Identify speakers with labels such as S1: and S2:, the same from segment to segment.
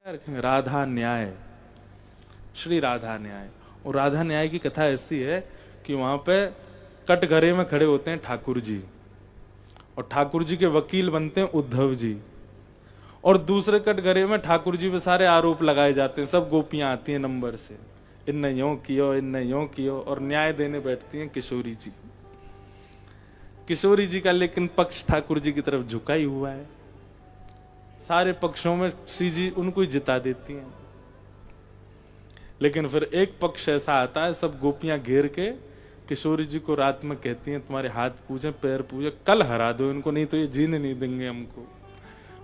S1: रखेंगे राधा न्याय, श्री राधा न्याय। और राधा न्याय की कथा ऐसी है कि वहां पे कटघरे में खड़े होते हैं ठाकुर जी, और ठाकुर जी के वकील बनते हैं उद्धव जी, और दूसरे कटघरे में ठाकुर जी पे सारे आरोप लगाए जाते हैं। सब गोपियां आती हैं नंबर से, इनने यूं कियो, इनने यूं कियो, और न्याय देने बैठती हैं किशोरी जी। किशोरी जी का लेकिन पक्ष ठाकुर जी की तरफ झुका ही हुआ है। सारे पक्षों में श्री जी उनको ही जिता देती हैं, लेकिन फिर एक पक्ष ऐसा आता है, सब गोपियां घेर के किशोरी जी को रात में कहती हैं तुम्हारे हाथ पूजे, पैर पूजे, कल हरा दो इनको, नहीं तो ये जीने नहीं देंगे हमको।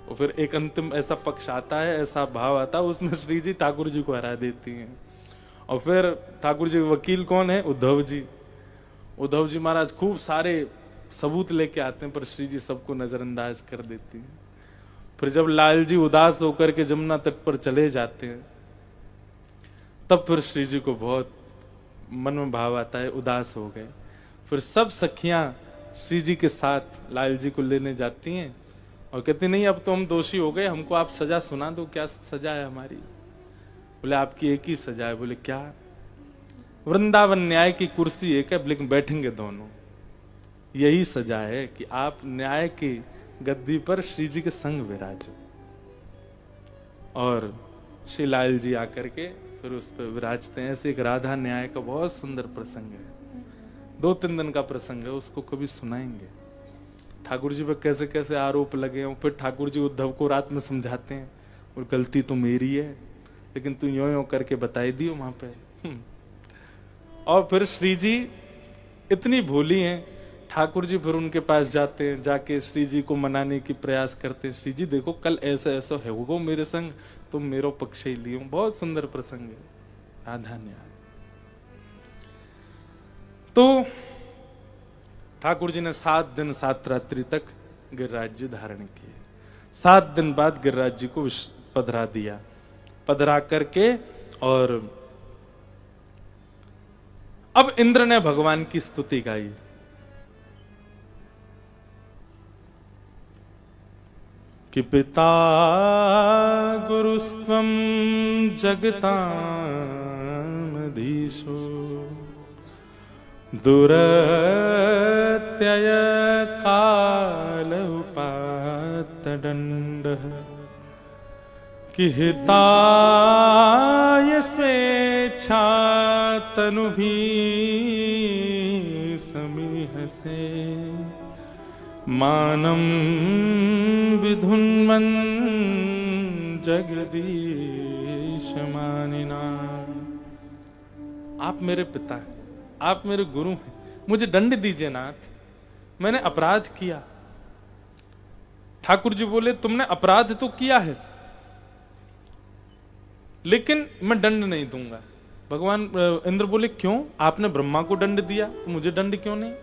S1: और फिर एक अंतिम ऐसा पक्ष आता है, ऐसा भाव आता है, उसमें श्री जी ठाकुर जी को हरा देती हैं। और फिर ठाकुर जी के वकील कौन है? उद्धव जी। उद्धव जी महाराज खूब सारे सबूत लेके आते हैं, पर श्री जी सबको नजरअंदाज कर देती हैं। फिर जब लाल जी उदास होकर के जमुना तट पर चले जाते हैं, तब फिर श्री जी को बहुत मन में भाव आता है, उदास हो गए। फिर सब सखियां श्री जी के साथ लाल जी को लेने जाती हैं और कहती नहीं अब तो हम दोषी हो गए, हमको आप सजा सुना दो। क्या सजा है हमारी? बोले आपकी एक ही सजा है। बोले क्या? वृंदावन न्याय की कुर्सी एक है, लेकिन बैठेंगे दोनों। यही सजा है कि आप न्याय की गद्दी पर श्री जी के संग विराजो। और श्री लाल जी आकर के फिर उस पर विराजते हैं। ऐसे एक राधा न्याय का बहुत सुंदर प्रसंग है, 2-3 दिन का प्रसंग है, उसको कभी सुनाएंगे। ठाकुर जी पे कैसे कैसे आरोप लगे हों। फिर ठाकुर जी उद्धव को रात में समझाते हैं, और गलती तो मेरी है, लेकिन तू यों यों करके बताई दियो वहां पे। और फिर श्री जी इतनी भोली हैं, ठाकुर जी फिर उनके पास जाते हैं, जाके श्री जी को मनाने की प्रयास करते हैं। श्री जी देखो कल ऐसा ऐसा है वो मेरे संग, तुम मेरो पक्ष ही लियो। बहुत सुंदर प्रसंग है राधा न्याय। तो ठाकुर जी ने 7 दिन 7 रात्रि तक गिरिराज जी धारण किए। 7 दिन बाद गिरिराज जी को पधरा दिया। पधरा करके और अब इंद्र ने भगवान की स्तुति गाई। कि पिता गुरुस्त्वं जगतामधीशो दुरत्यय काल उपात्तदण्डः कि हिताय स्वेच्छा तनुभीः समीहसे मानं विधुन्वन् जगदीश मानिना। आप मेरे पिता हैं, आप मेरे गुरु हैं, मुझे दंड दीजिए नाथ, मैंने अपराध किया। ठाकुर जी बोले तुमने अपराध तो किया है, लेकिन मैं दंड नहीं दूंगा। भगवान इंद्र बोले क्यों? आपने ब्रह्मा को दंड दिया, तो मुझे दंड क्यों नहीं?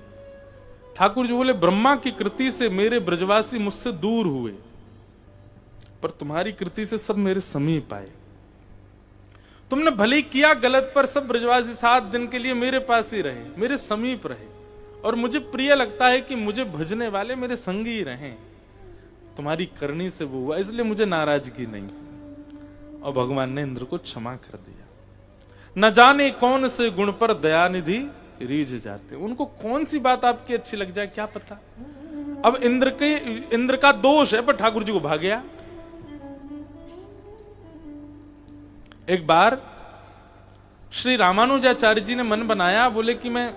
S1: ठाकुर जी बोले ब्रह्मा की कृति से मेरे ब्रजवासी मुझसे दूर हुए, पर तुम्हारी कृति से सब मेरे समीप आए। तुमने भले ही किया गलत, पर सब ब्रजवासी 7 दिन के लिए मेरे पास ही रहे, मेरे समीप रहे, और मुझे प्रिय लगता है कि मुझे भजने वाले मेरे संगी ही रहें। तुम्हारी करनी से वो हुआ, इसलिए मुझे नाराजगी नहीं। और भगवान ने इंद्र को क्षमा कर दिया। न जाने कौन से गुण पर दयानिधि रीझ जाते, उनको कौन सी बात आपकी अच्छी लग जाए क्या पता। अब इंद्र का दोष है, पर ठाकुर जी को भाग गया। एक बार श्री रामानुजाचार्य जी ने मन बनाया, बोले कि मैं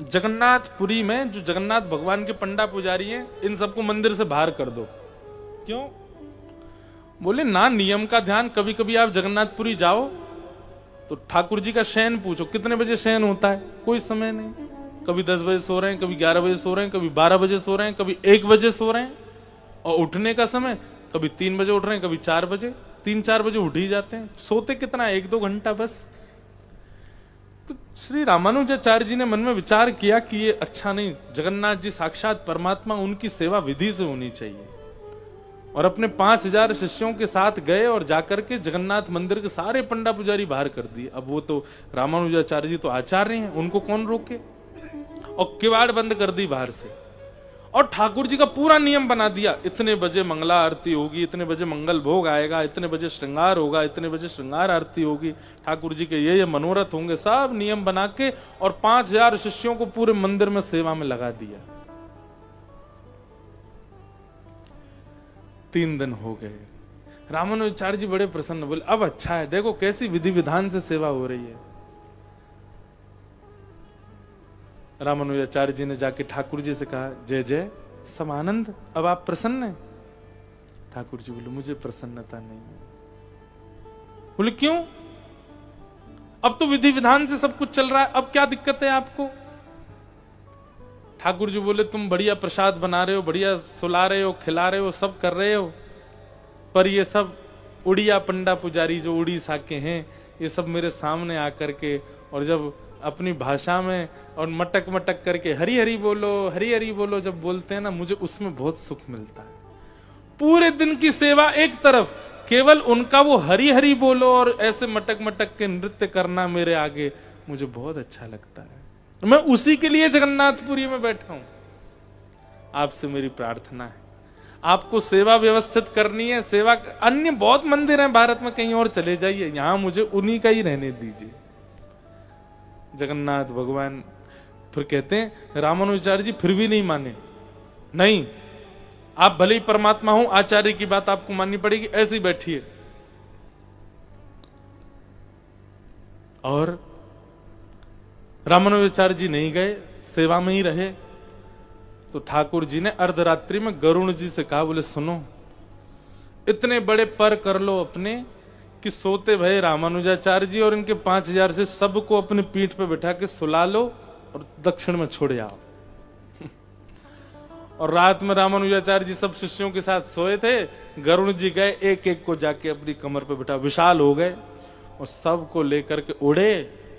S1: जगन्नाथपुरी में जो जगन्नाथ भगवान के पंडा पुजारी हैं, इन सबको मंदिर से बाहर कर दो। क्यों? बोले ना नियम का ध्यान, कभी कभी आप जगन्नाथपुरी जाओ तो ठाकुर जी का शयन पूछो, कितने बजे शयन होता है? कोई समय नहीं, कभी 10 बजे सो रहे हैं, कभी 11 बजे सो रहे हैं, कभी 12 बजे सो रहे हैं, कभी 1 बजे सो रहे हैं। और उठने का समय कभी 3 बजे उठ रहे हैं, कभी 4 बजे, 3-4 बजे उठ ही जाते हैं। सोते कितना? 1-2 घंटा बस। तो श्री रामानुजाचार्य जी ने मन में विचार किया कि ये अच्छा नहीं, जगन्नाथ जी साक्षात परमात्मा, उनकी सेवा विधि से होनी चाहिए। और अपने 5000 शिष्यों के साथ गए और जाकर के जगन्नाथ मंदिर के सारे पंडा पुजारी बाहर कर दिए। अब वो तो रामानुजाचार्य जी तो आचार्य हैं, उनको कौन रोके। और किवाड़ बंद कर दी बाहर से। और ठाकुर जी का पूरा नियम बना दिया, इतने बजे मंगला आरती होगी, इतने बजे मंगल भोग आएगा, इतने बजे श्रृंगार होगा, इतने बजे श्रृंगार आरती होगी, ठाकुर जी के ये मनोरथ होंगे, सब नियम बना के और 5000 शिष्यों को पूरे मंदिर में सेवा में लगा दिया। 3 दिन हो गए। रामानुजाचार्य जी बड़े प्रसन्न, बोले अब अच्छा है, देखो कैसी विधि विधान से सेवा हो रही है। रामानुजाचार्य जी ने जाके ठाकुर जी से कहा, जय जय सब आनंद, अब आप प्रसन्न हैं? ठाकुर जी बोले, मुझे प्रसन्नता नहीं है। बोले क्यों? अब तो विधि विधान से सब कुछ चल रहा है, अब क्या दिक्कत है आपको? ठाकुर जी बोले, तुम बढ़िया प्रसाद बना रहे हो, बढ़िया सुला रहे हो, खिला रहे हो, सब कर रहे हो, पर ये सब उड़िया पंडा पुजारी जो उड़ीसा के हैं, ये सब मेरे सामने आकर के और जब अपनी भाषा में और मटक मटक करके हरी हरी बोलो जब बोलते हैं ना, मुझे उसमें बहुत सुख मिलता है। पूरे दिन की सेवा एक तरफ, केवल उनका वो हरी हरी बोलो और ऐसे मटक मटक के नृत्य करना मेरे आगे मुझे बहुत अच्छा लगता है। मैं उसी के लिए जगन्नाथपुरी में बैठा हूं। आपसे मेरी प्रार्थना है, आपको सेवा व्यवस्थित करनी है, सेवा अन्य बहुत मंदिर हैं भारत में, कहीं और चले जाइए, यहां मुझे उन्हीं का ही रहने दीजिए। जगन्नाथ भगवान फिर कहते हैं, रामानुजाचार्य जी फिर भी नहीं माने, नहीं आप भले ही परमात्मा हो, आचार्य की बात आपको माननी पड़ेगी, ऐसे ही बैठिए। और रामानुजाचार्य जी नहीं गए, सेवा में ही रहे। तो ठाकुर जी ने अर्धरात्रि में गरुण जी से कहा, बोले सुनो, इतने बड़े पर कर लो अपने कि सोते भये रामानुजाचार्य जी और इनके 5000 से सबको अपने पीठ पे बैठा के सुला लो और दक्षिण में छोड़ आओ। और रात में रामानुजाचार्य जी सब शिष्यों के साथ सोए थे, गरुण जी गए, एक एक को जाके अपनी कमर पे बैठा, विशाल हो गए और सबको लेकर के उड़े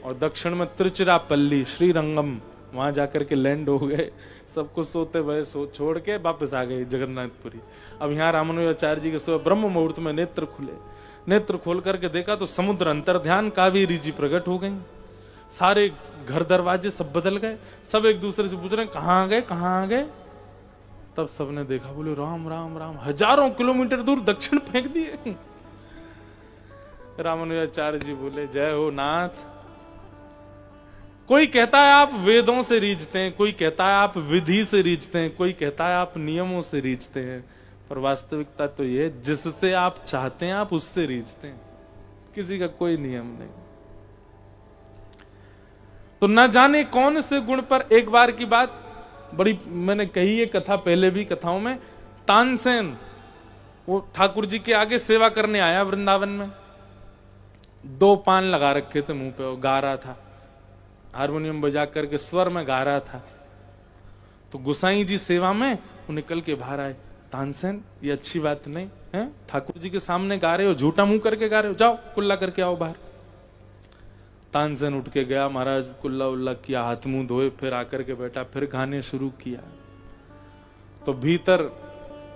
S1: और दक्षिण में तिरुचिरापल्ली श्रीरंगम वहां जाकर के लैंड हो गए। सबको सोते भये छोड़ के वापस आ गए जगन्नाथपुरी। अब यहाँ रामानुजाचार्य जी के सुबह ब्रह्म मुहूर्त में नेत्र खुले, नेत्र खोल करके देखा तो समुद्र अंतर ध्यान कावेरी जी प्रकट हो गई, सारे घर दरवाजे सब बदल गए, सब एक दूसरे से पूछ रहे हैं कहां आ गए, कहां आ गए। तब सबने देखा, बोले राम राम राम, हजारों किलोमीटर दूर दक्षिण फेंक दिए। रामानुजाचार्य जी बोले, जय हो नाथ। कोई कहता है आप वेदों से रीझते हैं, कोई कहता है आप विधि से रीझते हैं, कोई कहता है आप नियमों से रीझते हैं, पर वास्तविकता तो ये, जिससे आप चाहते हैं आप उससे रीझते हैं, किसी का कोई नियम नहीं। तो न जाने कौन से गुण पर, एक बार की बात बड़ी मैंने कही है कथा पहले भी कथाओं में, तानसेन वो ठाकुर जी के आगे सेवा करने आया वृंदावन में, 2 पान लगा रखे थे मुंह पे, वो गा रहा था, हारमोनियम बजा करके स्वर में गा रहा था। तो गोसाई जी सेवा में वो निकल के बाहर आए, तानसेन ये अच्छी बात नहीं है, ठाकुर जी के सामने गा रहे हो, झूठा मुंह करके गा रहे हो, जाओ कुल्ला करके आओ बाहर। तानसेन उठ के गया, महाराज कुल्ला उल्ला किया, हाथ मुंह धोए, फिर आकर के बैठा, फिर गाने शुरू किया। तो भीतर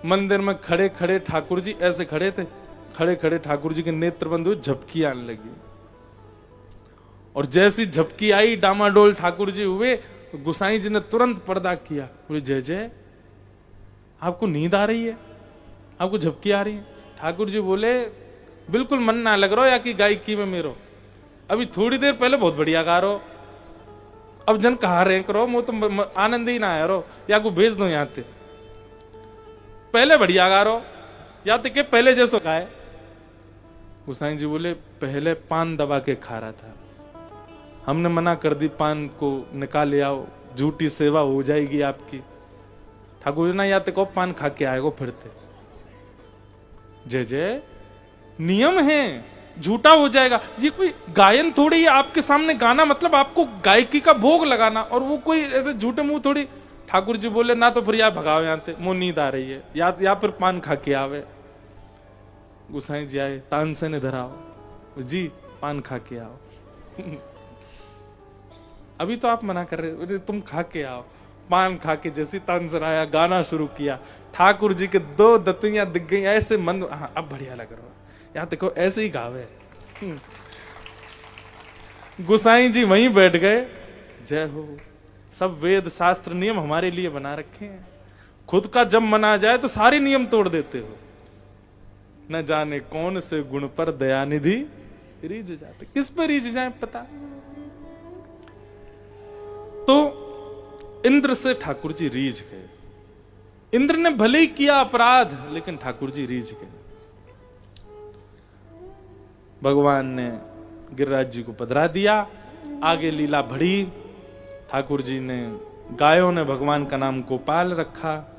S1: मंदिर में खड़े खड़े ठाकुर जी ऐसे खड़े थे, खड़े खड़े ठाकुर जी के नेत्र बंद हुए, झपकी आने लगी, और जैसी झपकी आई डामाडोल ठाकुर जी हुए, तो गोसाई जी ने तुरंत पर्दा किया, बोले जय जय आपको नींद आ रही है, आपको झपकी आ रही है। ठाकुर जी बोले, बिल्कुल मन ना लग रहा हो या कि गायकी में मेरो, अभी थोड़ी देर पहले बहुत बढ़िया गा रहो, अब जन कहा रहे करो, मो तो आनंद ही ना आया रो, या को भेज दो यहाँ ते, पहले बढ़िया गा रहो या तो के पहले जैसो गाए। गोसाई जी बोले, पहले पान दबा के खा रहा था, हमने मना कर दी, पान को निकाल ले आओ, झूठी सेवा हो जाएगी आपकी। ठाकुर जी ना या तो पान खा के आएगो फिरते, जय जय नियम है, झूठा हो जाएगा, ये कोई गायन थोड़ी है, आपके सामने गाना मतलब आपको गायकी का भोग लगाना, और वो कोई ऐसे झूठे मुंह थोड़ी। ठाकुर जी बोले, ना तो फिर या भगाओ यहाँ से, मुंह नींद आ रही है, या फिर पान खा के आवे। गोसाई जी आए, तानसेन इधर आओ, जी पान खा के आओ। अभी तो आप मना कर रहे, तुम खा के आओ। पान खा के जैसी तानसेन आया, गाना शुरू किया, ठाकुर जी के 2 दतुइयां दिख गई ऐसे मन, हाँ अब बढ़िया लग रहा है, यहाँ देखो ऐसे ही गावे। गोसाई जी वहीं बैठ गए, जय हो, सब वेद शास्त्र नियम हमारे लिए बना रखे हैं, खुद का जब मन आ जाए तो सारे नियम तोड़ देते हो। न जाने कौन से गुण पर दयानिधि रीझ जाते, किस पर रीझ जाए पता। तो इंद्र से ठाकुर जी रीझ गए। इंद्र ने भले ही किया अपराध, लेकिन ठाकुर जी रीझ गए। भगवान ने गिरिराज जी को पधरा दिया। आगे लीला बढ़ी। ठाकुर जी ने, गायों ने भगवान का नाम गोपाल रखा।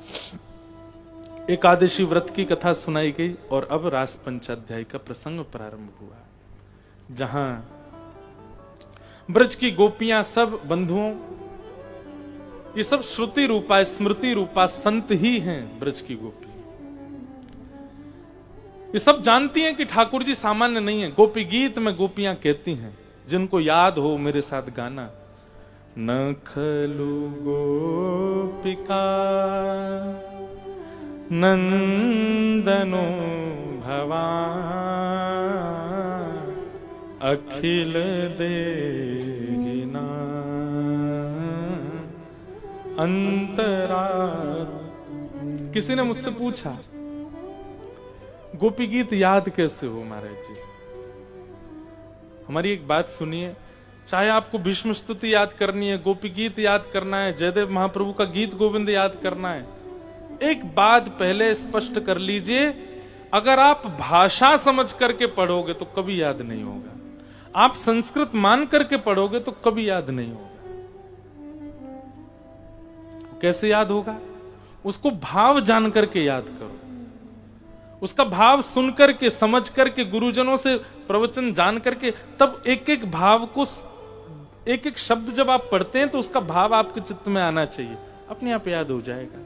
S1: एकादशी व्रत की कथा सुनाई गई और अब रास पंचाध्याय का प्रसंग प्रारंभ हुआ, जहां ब्रज की गोपियां सब बंधुओं, ये सब श्रुति रूपा स्मृति रूपा संत ही हैं। ब्रज की गोपी ये सब जानती हैं कि ठाकुर जी सामान्य नहीं है। गोपी गीत में गोपियां कहती हैं, जिनको याद हो मेरे साथ गाना। न खलु गोपिका नंदनो भवान अखिल देहिना अंतरा। किसी ने मुझसे पूछा गोपी गीत याद कैसे हो महाराज जी। हमारी एक बात सुनिए, चाहे आपको भीष्म स्तुति याद करनी है, गोपी गीत याद करना है, जयदेव महाप्रभु का गीत गोविंद याद करना है, एक बात पहले स्पष्ट कर लीजिए, अगर आप भाषा समझ करके पढ़ोगे तो कभी याद नहीं होगा। आप संस्कृत मान करके पढ़ोगे तो कभी याद नहीं होगा। कैसे याद होगा? उसको भाव जान करके याद करो, उसका भाव सुन करके, समझ करके, गुरुजनों से प्रवचन जान करके, तब एक एक भाव को, एक एक शब्द जब आप पढ़ते हैं तो उसका भाव आपके चित्त में आना चाहिए, अपने आप याद हो जाएगा।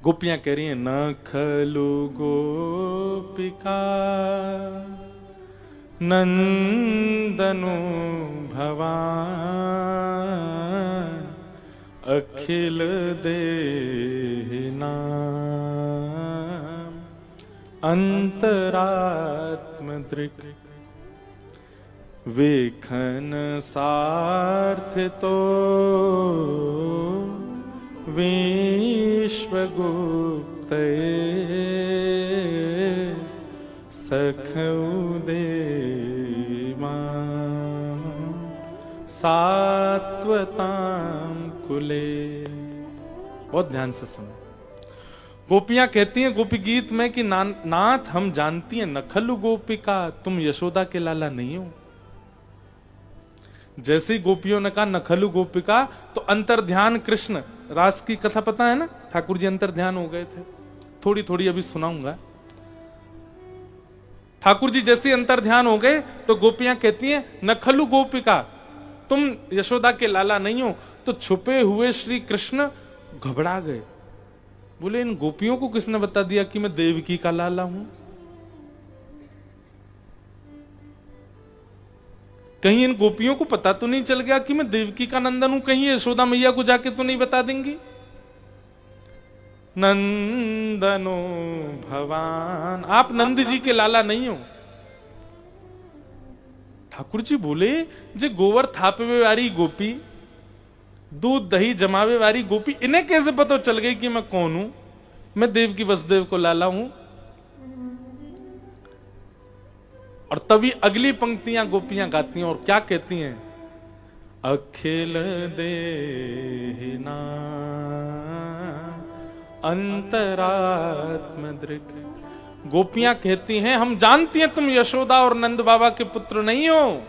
S1: गोपियां कह रही हैं, न खलु गोपिका नंदनो भवान अखिल देहिना अंतरात्म दृक् वेखन सार्थ तो विश्वगुप्त सखौ देवा सात्वतां कुले। बहुत ध्यान से सुनो। गोपियां कहती हैं गोपी गीत में कि नाथ हम जानती हैं, नखलु गोपिका, तुम यशोदा के लाला नहीं हो। जैसे ही गोपियों ने कहा नखलु गोपिका, तो अंतर्ध्यान कृष्ण, रास की कथा पता है ना, ठाकुर जी अंतर्ध्यान हो गए थे। थोड़ी थोड़ी अभी सुनाऊंगा। ठाकुर जी जैसे अंतर्ध्यान हो गए तो गोपियां कहती हैं नखलु गोपिका, तुम यशोदा के लाला नहीं हो। तो छुपे हुए श्री कृष्ण घबरा गए, बोले इन गोपियों को किसने बता दिया कि मैं देवकी का लाला हूं? कहीं इन गोपियों को पता तो नहीं चल गया कि मैं देवकी का नंदन हूं? कहीं यशोदा मैया को जाके तो नहीं बता देंगी? नंदनो भवान, आप नंद जी के लाला नहीं हो। ठाकुर जी बोले, जे गोवर थापे वाली गोपी, दूध दही जमावे वाली गोपी, इन्हें कैसे पता चल गई कि मैं कौन हूं? मैं देवकी वसुदेव को लाला हूं। और तभी अगली पंक्तियां गोपियां गाती हैं और क्या कहती हैं? अखिल देहिना अंतरात्म दृक्। गोपियां कहती हैं हम जानती हैं तुम यशोदा और नंद बाबा के पुत्र नहीं हो,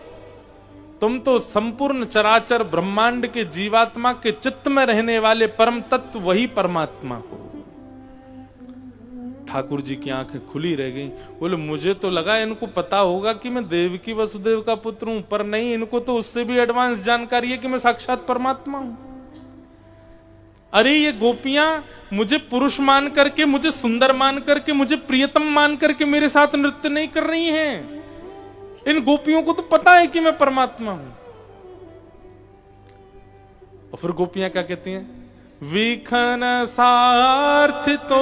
S1: तुम तो संपूर्ण चराचर ब्रह्मांड के जीवात्मा के चित्त में रहने वाले परम तत्व वही परमात्मा हो। ठाकुर जी की आंखें खुली रह गई। बोले मुझे तो लगा इनको पता होगा कि मैं देवकी वसुदेव का पुत्र हूं, पर नहीं, इनको तो उससे भी एडवांस जानकारी है कि मैं साक्षात परमात्मा हूं। अरे ये गोपियां मुझे पुरुष मान करके, मुझे सुंदर मान करके, मुझे प्रियतम मान करके मेरे साथ नृत्य नहीं कर रही हैं। इन गोपियों को तो पता है कि मैं परमात्मा हूं। और फिर गोपियां क्या कहती हैं? विखन सार्थ तो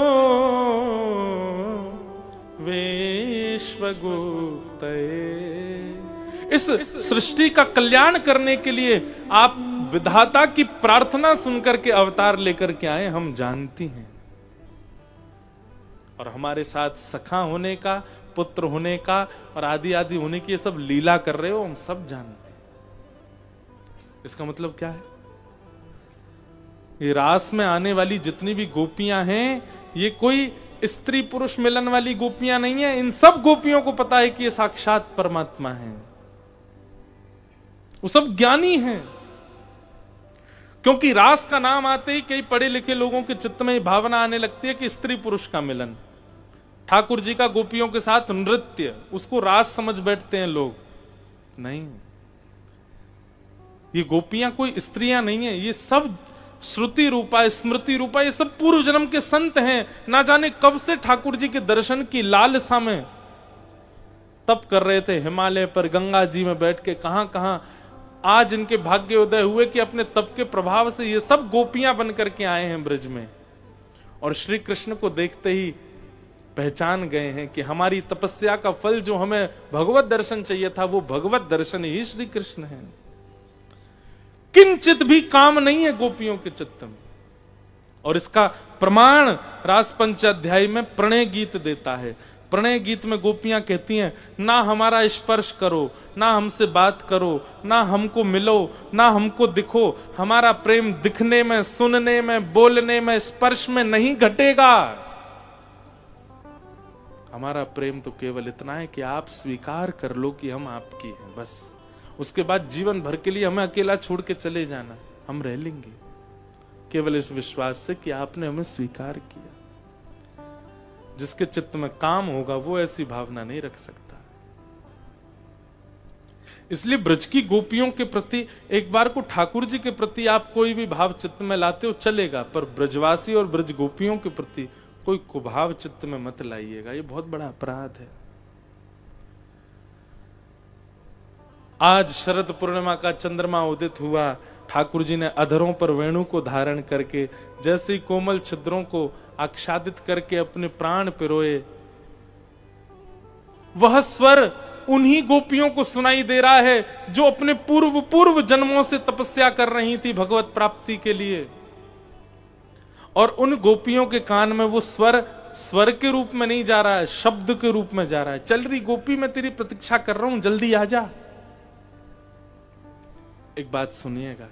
S1: विश्वगुप्त। इस सृष्टि का कल्याण करने के लिए आप विधाता की प्रार्थना सुनकर के अवतार लेकर के आए, हम जानती हैं। और हमारे साथ सखा होने का, पुत्र होने का और आदि आदि होने की ये सब लीला कर रहे हो, हम सब जानते हैं। इसका मतलब क्या है? ये रास में आने वाली जितनी भी गोपियां हैं, ये कोई स्त्री पुरुष मिलन वाली गोपियां नहीं है। इन सब गोपियों को पता है कि ये साक्षात परमात्मा है, वो सब ज्ञानी हैं। क्योंकि रास का नाम आते ही कई पढ़े लिखे लोगों के चित्त में भावना आने लगती है कि स्त्री पुरुष का मिलन। ठाकुर जी का गोपियों के साथ नृत्य, उसको रास समझ बैठते हैं लोग। नहीं, ये गोपियां कोई स्त्रियां नहीं है, ये सब श्रुति रूपा, स्मृति रूपा, ये सब पूर्व जन्म के संत हैं। ना जाने कब से ठाकुर जी के दर्शन की लालसा में तप कर रहे थे, हिमालय पर गंगा जी में बैठ के कहां कहां आज इनके भाग्य उदय हुए कि अपने तप के प्रभाव से ये सब गोपियां बन करके आए हैं ब्रज में। और श्री कृष्ण को देखते ही पहचान गए हैं कि हमारी तपस्या का फल जो हमें भगवत दर्शन चाहिए था, वो भगवत दर्शन ही श्री कृष्ण है। किंचित भी काम नहीं है गोपियों के चित्त में। और इसका प्रमाण रास पंचाध्यायी में प्रणय गीत देता है। प्रणय गीत में गोपियां कहती हैं, ना हमारा स्पर्श करो, ना हमसे बात करो, ना हमको मिलो, ना हमको दिखो। हमारा प्रेम दिखने में, सुनने में, बोलने में, स्पर्श में नहीं घटेगा। हमारा प्रेम तो केवल इतना है कि आप स्वीकार कर लो कि हम आपकी हैं, बस। उसके बाद जीवन भर के लिए हमें अकेला छोड़ के चले जाना, हम रह लेंगे केवल इस विश्वास से कि आपने हमें स्वीकार किया। जिसके चित्त में काम होगा वो ऐसी भावना नहीं रख सकता। इसलिए ब्रज की गोपियों के प्रति, एक बार को ठाकुर जी के प्रति आप कोई भी भाव चित्त में लाते हो चलेगा, पर ब्रजवासी और ब्रज गोपियों के प्रति कोई कुभाव चित्त में मत लाइएगा, ये बहुत बड़ा अपराध है। आज शरद पूर्णिमा का चंद्रमा उदित हुआ, ठाकुर जी ने अधरों पर वेणु को धारण करके जैसे कोमल छिद्रों को आच्छादित करके अपने प्राण पिरोए। वह स्वर उन्हीं गोपियों को सुनाई दे रहा है जो अपने पूर्व जन्मों से तपस्या कर रही थी भगवत प्राप्ति के लिए। और उन गोपियों के कान में वो स्वर के रूप में नहीं जा रहा है, शब्द के रूप में जा रहा है। चल रही गोपी, मैं तेरी प्रतीक्षा कर रहा हूं, जल्दी आ जा। एक बात सुनिएगा,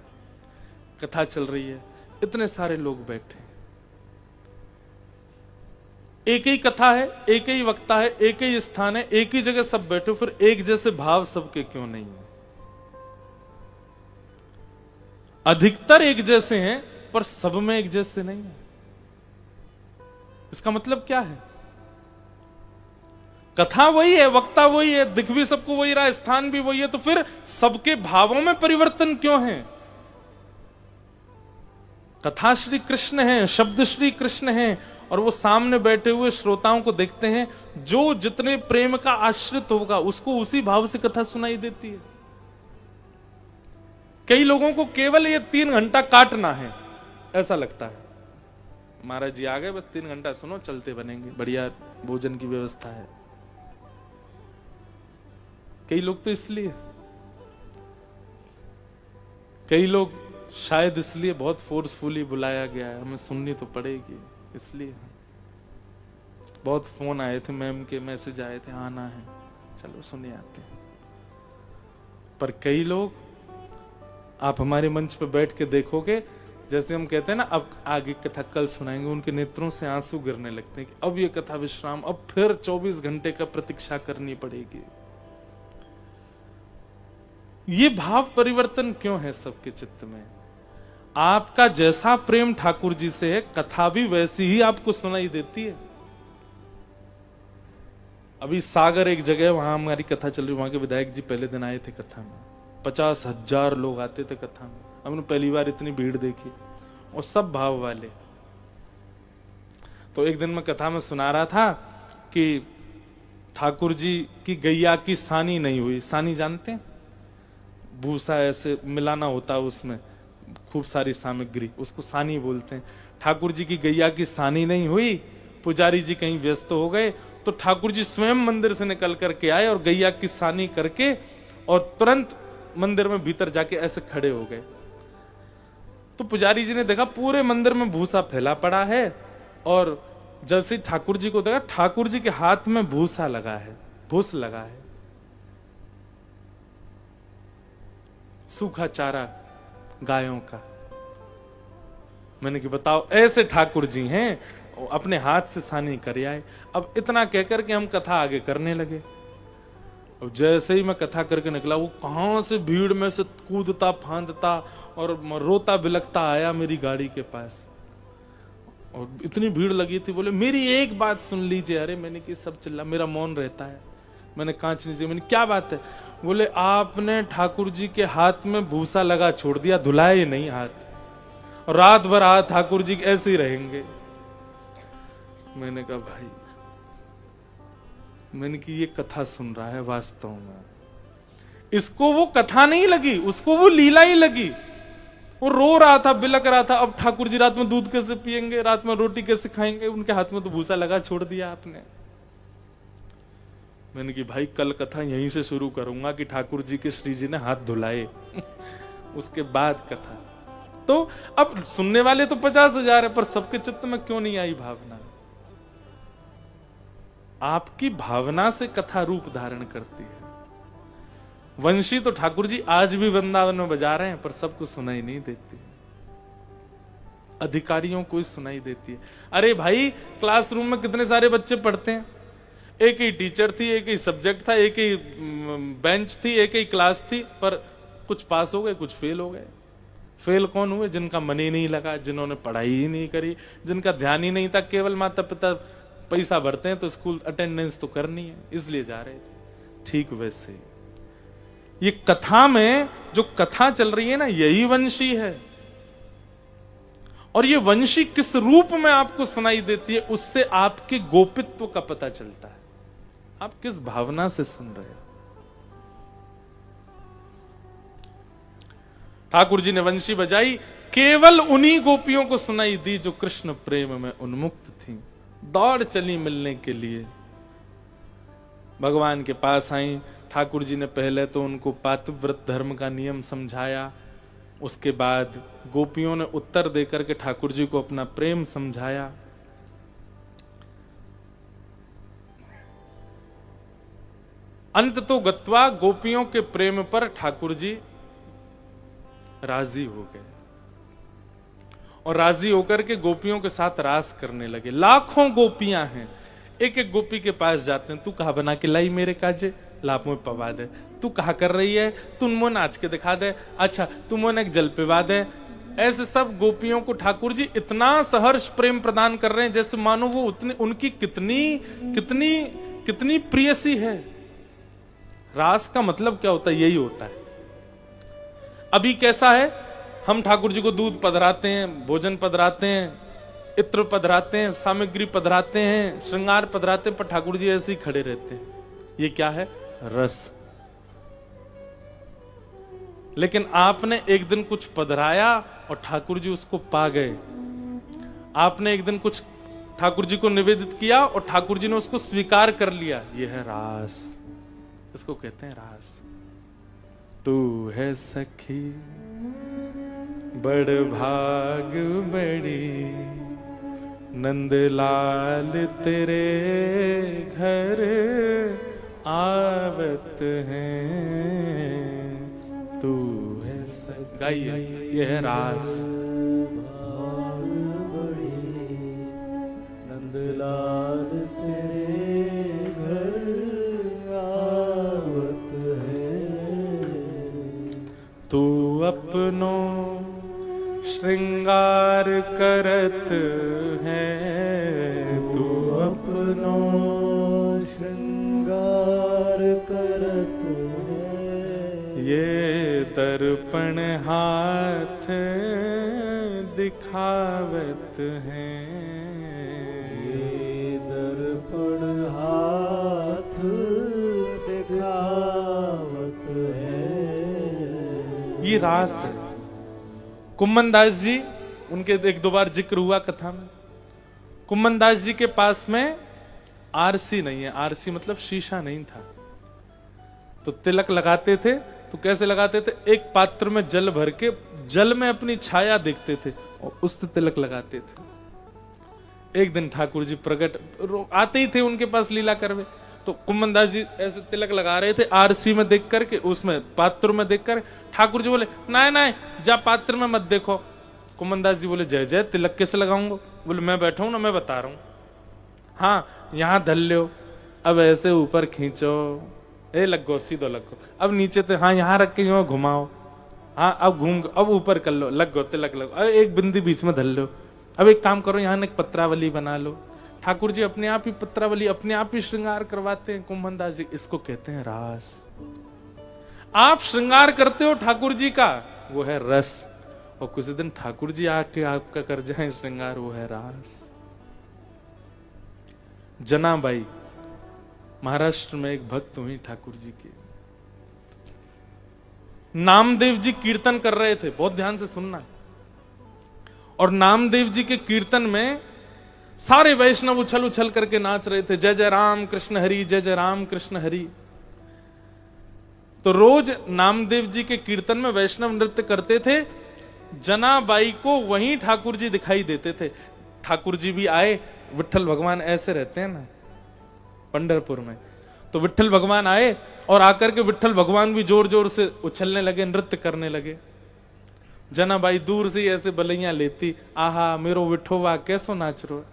S1: कथा चल रही है, इतने सारे लोग बैठे, एक ही कथा है, एक ही वक्ता है, एक ही स्थान है, एक ही जगह सब बैठे, फिर एक जैसे भाव सबके क्यों नहीं है? अधिकतर एक जैसे हैं पर सब में एक जैसे नहीं है। इसका मतलब क्या है? कथा वही है, वक्ता वही है, दिख भी सबको वही रहा, स्थान भी वही है, तो फिर सबके भावों में परिवर्तन क्यों है? कथा श्री कृष्ण है, शब्द श्री कृष्ण है, और वो सामने बैठे हुए श्रोताओं को देखते हैं, जो जितने प्रेम का आश्रित होगा उसको उसी भाव से कथा सुनाई देती है। कई लोगों को केवल ये 3 घंटा काटना है, ऐसा लगता है। महाराज जी आ गए, बस 3 घंटा सुनो, चलते बनेंगे, बढ़िया भोजन की व्यवस्था है। कई लोग तो इसलिए, कई लोग शायद इसलिए बहुत फोर्सफुली बुलाया गया है, हमें सुननी तो पड़ेगी, इसलिए बहुत फोन आए थे, मैम के मैसेज आए थे, आना है, चलो सुने आते हैं। पर कई लोग आप हमारे मंच पे बैठ के देखोगे, जैसे हम कहते हैं ना अब आगे कथा कल सुनाएंगे, उनके नेत्रों से आंसू गिरने लगते हैं कि अब ये कथा विश्राम, अब फिर 24 घंटे का प्रतीक्षा करनी पड़ेगी। ये भाव परिवर्तन क्यों है सबके चित्त में? आपका जैसा प्रेम ठाकुर जी से है, कथा भी वैसी ही आपको सुनाई देती है। अभी सागर एक जगह, वहां हमारी कथा चल रही, वहां के विधायक जी पहले दिन आए थे कथा में, 50,000 लोग आते थे कथा में। हमने पहली बार इतनी भीड़ देखी, और सब भाव वाले। तो एक दिन मैं कथा में सुना रहा था कि ठाकुर जी की गैया की सानी नहीं हुई। सानी जानते हैं? भूसा ऐसे मिलाना होता है, उसमें खूब सारी सामग्री, उसको सानी बोलते हैं। ठाकुर जी की गैया की सानी नहीं हुई, पुजारी जी कहीं व्यस्त हो गए, तो ठाकुर जी स्वयं मंदिर से निकल करके आए और गैया की सानी करके और तुरंत मंदिर में भीतर जाके ऐसे खड़े हो गए। तो पुजारी जी ने देखा पूरे मंदिर में भूसा फैला पड़ा है, और जब से ठाकुर जी को देखा, ठाकुर जी के हाथ में भूसा लगा है, भूस लगा है, सूखा चारा गायों का। मैंने कि बताओ, ऐसे ठाकुर जी हैं, अपने हाथ से सानी कर आए। अब इतना कहकर के हम कथा आगे करने लगे। अब जैसे ही मैं कथा करके निकला, वो कहां से भीड़ में से कूदता फांदता और रोता बिलखता आया मेरी गाड़ी के पास, और इतनी भीड़ लगी थी। बोले मेरी एक बात सुन लीजिए। अरे मैंने कि सब चिल्ला, मेरा मौन रहता है। मैंने कांच नीचे, मैंने क्या बात है? बोले आपने ठाकुर जी के हाथ में भूसा लगा छोड़ दिया, धुलाए ही नहीं हाथ, और रात भर हाथ ठाकुर जी ऐसे ही रहेंगे। मैंने कहा भाई, मैंने कि ये कथा सुन रहा है वास्तव में, इसको वो कथा नहीं लगी, उसको वो लीला ही लगी। वो रो रहा था, बिलक रहा था, अब ठाकुर जी रात में दूध कैसे पिएंगे, रात में रोटी कैसे खाएंगे, उनके हाथ में तो भूसा लगा छोड़ दिया आपने। मैंने कि भाई कल कथा यहीं से शुरू करूंगा कि ठाकुर जी के श्री जी ने हाथ धुलाए उसके बाद कथा। तो अब सुनने वाले तो 50,000 है, पर सबके चित्त में क्यों नहीं आई भावना? आपकी भावना से कथा रूप धारण करती है। वंशी तो ठाकुर जी आज भी वृंदावन में बजा रहे हैं, पर सबको सुनाई नहीं देती, अधिकारियों को ही सुनाई देती है। अरे भाई, क्लासरूम में कितने सारे बच्चे पढ़ते हैं, एक ही टीचर थी, एक ही सब्जेक्ट था, एक ही बेंच थी, एक ही क्लास थी, पर कुछ पास हो गए, कुछ फेल हो गए। फेल कौन हुए? जिनका मन ही नहीं लगा, जिन्होंने पढ़ाई ही नहीं करी, जिनका ध्यान ही नहीं था। केवल माता पिता पैसा भरते हैं तो स्कूल अटेंडेंस तो करनी है, इसलिए जा रहे थे। ठीक वैसे ये कथा में जो कथा चल रही है ना, यही वंशी है। और ये वंशी किस रूप में आपको सुनाई देती है, उससे आपके गोपित्व का पता चलता है। आप किस भावना से सुन रहे हैं। ठाकुर जी ने वंशी बजाई, केवल उन्हीं गोपियों को सुनाई दी जो कृष्ण प्रेम में उन्मुक्त थीं। दौड़ चली मिलने के लिए, भगवान के पास आई। ठाकुर जी ने पहले तो उनको पातिव्रत धर्म का नियम समझाया, उसके बाद गोपियों ने उत्तर देकर के ठाकुर जी को अपना प्रेम समझाया। अंत तो गत्वा गोपियों के प्रेम पर ठाकुर जी राजी हो गए, और राजी होकर के गोपियों के साथ रास करने लगे। लाखों गोपियां हैं, एक एक गोपी के पास जाते हैं। तू कहा बना के लाई मेरे काजे, लाभ में पवा दे। तू कहा कर रही है, तू मुंह नाच के दिखा दे। अच्छा, तू मुंह एक जल पिवा दे। ऐसे सब गोपियों को ठाकुर जी इतना सहर्ष प्रेम प्रदान कर रहे हैं, जैसे मानो वो उतनी उनकी कितनी कितनी कितनी प्रियसी है। रास का मतलब क्या होता है? यही होता है। अभी कैसा है, हम ठाकुर जी को दूध पधराते हैं, भोजन पधराते हैं, इत्र पधराते हैं, सामग्री पधराते हैं, श्रृंगार पधराते हैं, पर ठाकुर जी ऐसे ही खड़े रहते हैं। ये क्या है? रस। लेकिन आपने एक दिन कुछ पधराया और ठाकुर जी उसको पा गए। आपने एक दिन कुछ ठाकुर जी को निवेदित किया और ठाकुर जी ने उसको स्वीकार कर लिया। यह है रास, इसको कहते हैं रास। तू है सखी बड़ भाग बड़ी, नंदलाल तेरे घर आवत हैं। तू है सखी, यह है रास।
S2: भाग बड़ी, नंदलाल तेरे घर आवत है।
S1: तू अपनो श्रृंगार करत है,
S2: तू अपनो श्रृंगार करत है।
S1: ये दर्पण हाथ दिखावत है।
S2: ये दर्पण हाथ दिखावत है।
S1: ये रास है। कुम्मन दास जी, उनके एक दो बार जिक्र हुआ कथा में। कुम्मन दास जी के पास में आरसी नहीं है। आरसी मतलब शीशा नहीं था। तो तिलक लगाते थे तो कैसे लगाते थे, एक पात्र में जल भर के जल में अपनी छाया देखते थे और उससे तिलक लगाते थे। एक दिन ठाकुर जी प्रकट आते ही थे उनके पास लीला करवे, तो कुम्भनदास जी ऐसे तिलक लगा रहे थे आरसी में देख करके, उसमें पात्र में देख कर ठाकुर जी बोले नहीं नहीं जा पात्र में मत देखो। कुम्भनदास जी बोले जय जय तिलक कैसे लगाऊंगा? बोले मैं बैठा हूं ना, मैं बता रहा हूं। हाँ यहां धल लो, अब ऐसे ऊपर खींचो, ए लगो सीधो लगो, अब नीचे तो हाँ यहां रख के यूं घुमाओ, हाँ अब घूम, अब ऊपर कर लो, लगो तिलक लगो, अब एक बिंदी बीच में धल लो, अब एक काम करो यहाँ एक पत्रावली बना लो। ठाकुर जी अपने आप ही पत्रावली अपने आप ही श्रृंगार करवाते हैं कुम्भनदास जी, इसको कहते हैं रास। आप श्रृंगार करते हो ठाकुर जी का, वो है रस, और कुछ दिन ठाकुर जी आके आपका कर जाए श्रृंगार, वो है रास। जनाबाई महाराष्ट्र में एक भक्त हुई ठाकुर जी की। नामदेव जी कीर्तन कर रहे थे, बहुत ध्यान से सुनना, और नामदेव जी के कीर्तन में सारे वैष्णव उछल उछल करके नाच रहे थे, जय जय राम कृष्ण हरि, जय जय राम कृष्ण हरि। तो रोज नामदेव जी के कीर्तन में वैष्णव नृत्य करते थे, जनाबाई को वहीं ठाकुर जी दिखाई देते थे। ठाकुर जी भी आए, विठ्ठल भगवान ऐसे रहते हैं ना पंढरपुर में, तो विठ्ठल भगवान आए और आकर के विठ्ठल भगवान भी जोर जोर से उछलने लगे, नृत्य करने लगे। जनाबाई दूर से ऐसे बलैया लेती, आहा मेरो विठोवा कैसो नाच रो।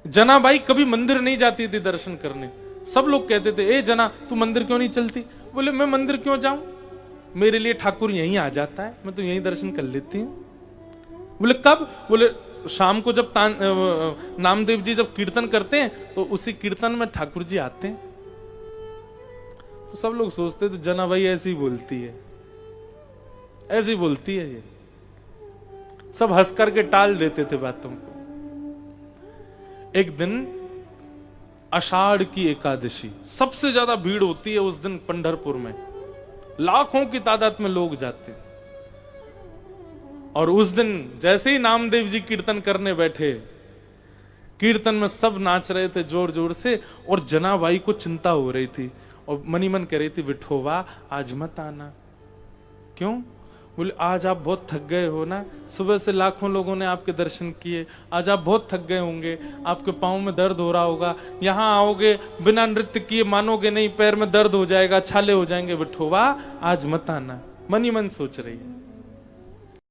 S1: जनाबाई कभी मंदिर नहीं जाती थी दर्शन करने। सब लोग कहते थे ए जना तू मंदिर क्यों नहीं चलती? बोले मैं मंदिर क्यों जाऊं, मेरे लिए ठाकुर यहीं आ जाता है, मैं तो यहीं दर्शन कर लेती हूं। बोले कब? बोले शाम को जब नामदेव जी जब कीर्तन करते हैं तो उसी कीर्तन में ठाकुर जी आते हैं। तो सब लोग सोचते थे जनाबाई ऐसी बोलती है, ऐसी बोलती है, ये सब हंस करके टाल देते थे बातों को। एक दिन आषाढ़ की एकादशी, सबसे ज्यादा भीड़ होती है उस दिन पंढरपुर में, लाखों की तादाद में लोग जाते हैं। और उस दिन जैसे ही नामदेव जी कीर्तन करने बैठे, कीर्तन में सब नाच रहे थे जोर जोर से, और जनाबाई को चिंता हो रही थी और मनी मन कह रही थी विठोवा आज मत आना। क्यों? बोले आज आप बहुत थक गए हो ना, सुबह से लाखों लोगों ने आपके दर्शन किए, आज आप बहुत थक गए होंगे, आपके पांव में दर्द हो रहा होगा, यहाँ आओगे बिना नृत्य किए मानोगे नहीं, पैर में दर्द हो जाएगा, छाले हो जाएंगे, विठोवा आज मत आना। मनी मन सोच रही है।